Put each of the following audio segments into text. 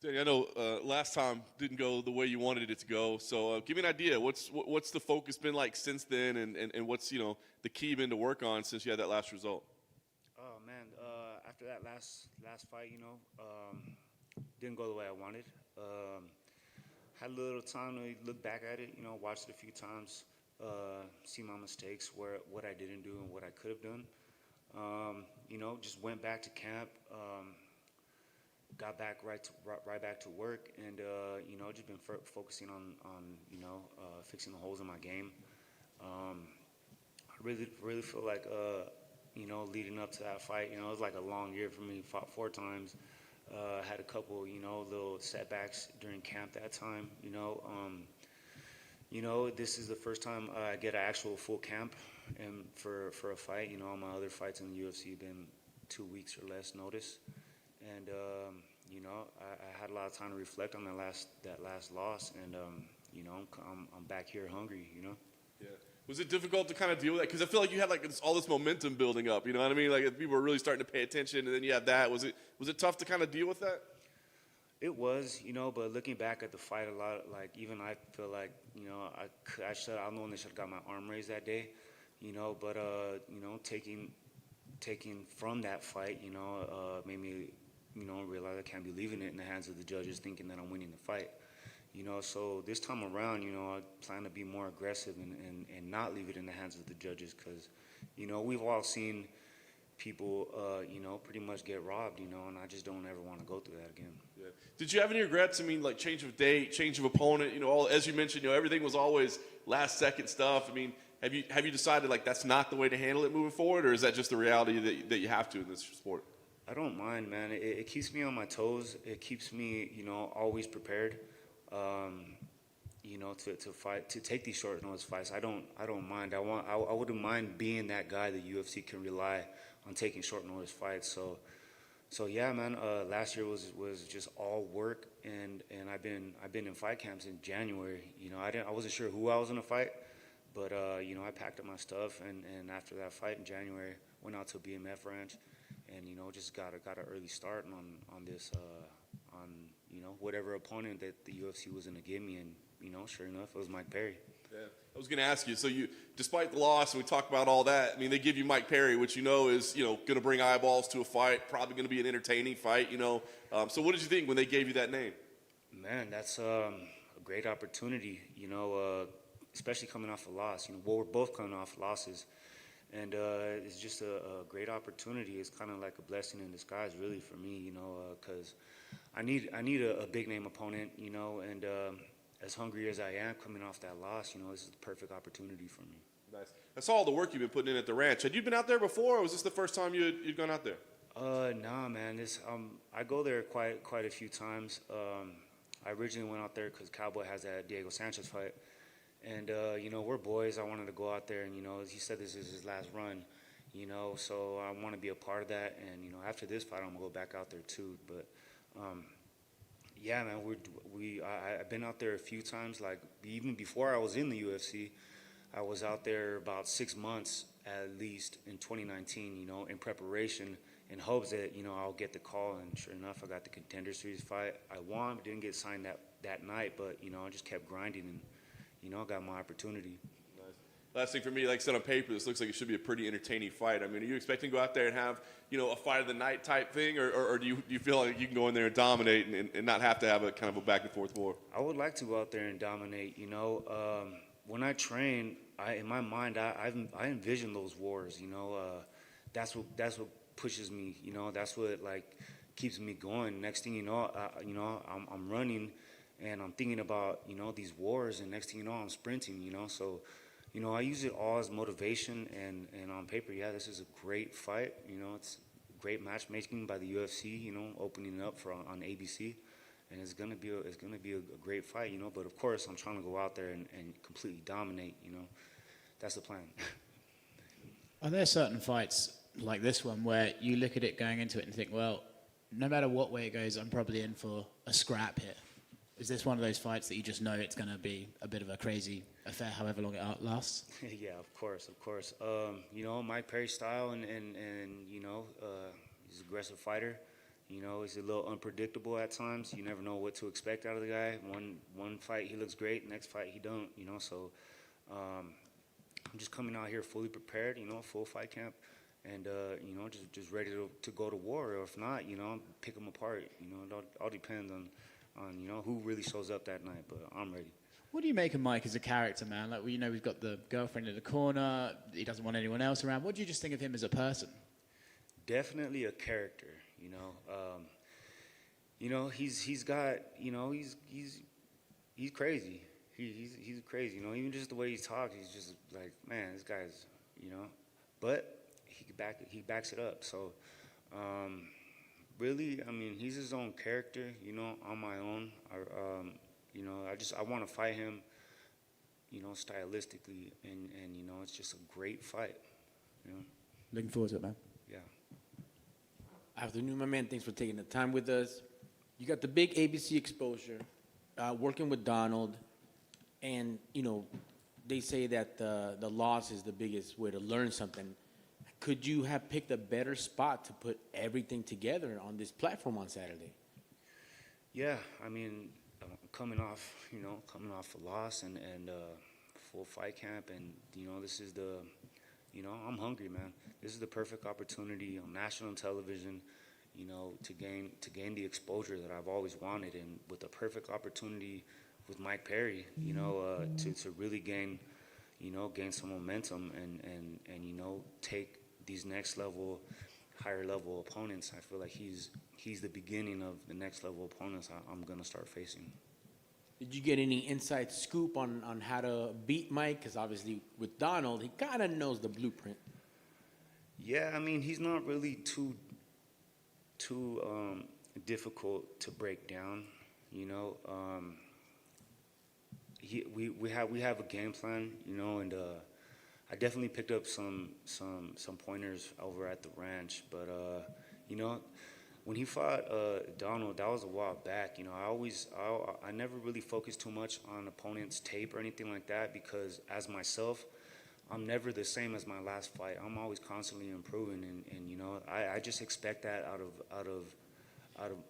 Danny, I know last time didn't go the way you wanted it to go. So give me an idea. What's the focus been like since then, and what's the key been to work on since you had that last result? Oh man, after that last fight, didn't go the way I wanted. Um, had a little time to look back at it. Watched it a few times, see my mistakes, where what I didn't do and what I could have done. Just went back to camp. Got back right back to work, and just been focusing on fixing the holes in my game. I really feel like leading up to that fight, it was like a long year for me. Fought 4 times. Had a couple little setbacks during camp that time. This is the first time I get an actual full camp and for a fight. All my other fights in the UFC have been 2 weeks or less notice, and I had a lot of time to reflect on that last loss, and I'm back here hungry. Yeah. Was it difficult to kind of deal with that? Because I feel like you had like all this momentum building up. You know what I mean? Like people were really starting to pay attention, and then you had that. Was it tough to kind of deal with that? It was, but looking back at the fight, a lot, like even I feel like, I'm the one that should have got my arm raised that day, but taking from that fight, made me, realize I can't be leaving it in the hands of the judges, thinking that I'm winning the fight. So this time around, I plan to be more aggressive and not leave it in the hands of the judges, because, we've all seen people, pretty much get robbed, and I just don't ever want to go through that again. Yeah. Did you have any regrets? I mean, like change of date, change of opponent. All as you mentioned, everything was always last second stuff. I mean, have you decided like that's not the way to handle it moving forward, or is that just the reality that you have to in this sport? I don't mind, man. It keeps me on my toes. It keeps me, always prepared. To fight, to take these short notice fights. I don't mind. I wouldn't mind being that guy that UFC can rely on taking short notice fights. So yeah, man. Last year was just all work, and I've been in fight camps in January. I wasn't sure who I was gonna fight, but I packed up my stuff, and after that fight in January, went out to a BMF ranch, and just got an early start on this on whatever opponent that the UFC was gonna give me, and sure enough, it was Mike Perry. Yeah, I was going to ask you. So despite the loss, and we talked about all that. I mean, they give you Mike Perry, which is going to bring eyeballs to a fight. Probably going to be an entertaining fight. So what did you think when they gave you that name? Man, that's a great opportunity. Especially coming off a loss. We're both coming off losses, and it's just a great opportunity. It's kind of like a blessing in disguise, really, for me. Because I need a big name opponent. And as hungry as I am coming off that loss, this is the perfect opportunity for me. Nice. I saw all the work you've been putting in at the ranch. Had you been out there before, or was this the first time you'd gone out there? Nah, man. I go there quite a few times. I originally went out there because Cowboy has that Diego Sanchez fight, and we're boys. I wanted to go out there, and he said this is his last run, so I want to be a part of that. And after this fight, I'm gonna go back out there too. But yeah, man, I've been out there a few times. Like even before I was in the UFC, I was out there about 6 months at least in 2019. In preparation, in hopes that I'll get the call. And sure enough, I got the Contender Series fight. I won, but didn't get signed that night. But I just kept grinding, and I got my opportunity. Nice. Last thing for me, like I said on paper, this looks like it should be a pretty entertaining fight. I mean, are you expecting to go out there and have, a fight of the night type thing, or do you feel like you can go in there and dominate and not have to have a kind of a back and forth war? I would like to go out there and dominate. When I train, in my mind, I envision those wars. That's what pushes me. That's what like keeps me going. Next thing you know, I'm running, and I'm thinking about these wars, and next thing you know, I'm sprinting. So. I use it all as motivation, and on paper, yeah, this is a great fight. It's great matchmaking by the UFC. Opening up on ABC, and it's gonna be a great fight. But of course, I'm trying to go out there and completely dominate. That's the plan. Are there certain fights like this one where you look at it going into it and think, well, no matter what way it goes, I'm probably in for a scrap here? Is this one of those fights that you just know it's going to be a bit of a crazy affair, however long it lasts? Yeah, of course. Mike Perry style, and he's an aggressive fighter. You know, he's a little unpredictable at times. You never know what to expect out of the guy. One fight he looks great, next fight he don't. You know, so I'm just coming out here fully prepared. You know, full fight camp, and you know, just ready to go to war. Or if not, you know, pick them apart. You know, it all depends on you know who really shows up that night. But I'm ready. What do you make of Mike as a character, man? Like, you know, we've got the girlfriend in the corner. He doesn't want anyone else around. What do you just think of him as a person? Definitely a character. You know, he's got, you know, he's crazy. He's crazy. You know, even just the way he talks, he's just like, man, this guy's, you know, but he backs it up. So, really, I mean, he's his own character. You know, on my own. You know, I want to fight him. You know, stylistically, and you know, it's just a great fight. You know. Looking forward to it, man. Yeah. Afternoon, my man. Thanks for taking the time with us. You got the big ABC exposure, working with Donald, and you know, they say that the loss is the biggest way to learn something. Could you have picked a better spot to put everything together on this platform on Saturday? Yeah, I mean, coming off a loss and full fight camp, and you know, this is the, you know, I'm hungry, man. This is the perfect opportunity on national television, you know, to gain the exposure that I've always wanted, and with the perfect opportunity with Mike Perry, you know, to really gain some momentum and you know, take these higher level opponents. I feel like he's the beginning of the next level opponents I'm gonna start facing. Did you get any inside scoop on how to beat Mike? Because obviously with Donald, he kind of knows the blueprint. Yeah, I mean, he's not really too difficult to break down. You know, we have a game plan. You know, and I definitely picked up some pointers over at the ranch. But you know, when he fought Donald, that was a while back. You know, I never really focused too much on opponent's tape or anything like that, because as myself, I'm never the same as my last fight. I'm always constantly improving, and you know, I just expect that out of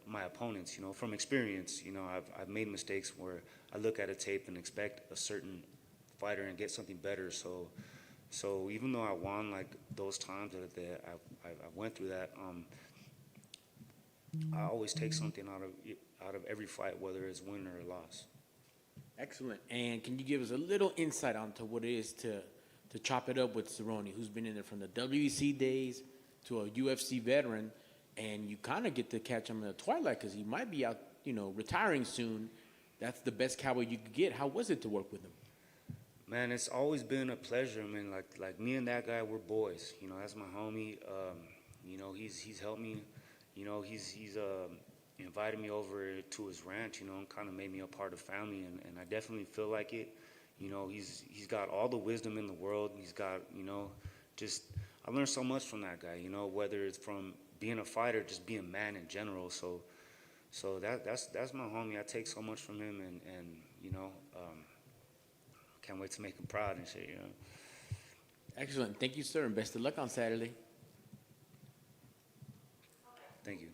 my opponents. You know, from experience. You know, I've made mistakes where I look at a tape and expect a certain fighter and get something better. So even though I won like those times that I went through that, I always take something out of every fight, whether it's win or a loss. Excellent. And can you give us a little insight onto what it is to chop it up with Cerrone, who's been in there from the WEC days to a UFC veteran, and you kind of get to catch him in the twilight because he might be out, you know, retiring soon. That's the best cowboy you could get. How was it to work with him? Man, it's always been a pleasure. I mean, like me and that guy, we're boys. You know, that's my homie. You know, he's helped me. You know, he's invited me over to his ranch. You know, and kind of made me a part of family, and I definitely feel like it. You know, he's got all the wisdom in the world. He's got, you know, just I learned so much from that guy. You know, whether it's from being a fighter, just being a man in general. So that's my homie. I take so much from him, and you know. Can't wait to make him proud and shit, you know. Excellent. Thank you, sir, and best of luck on Saturday. Thank you.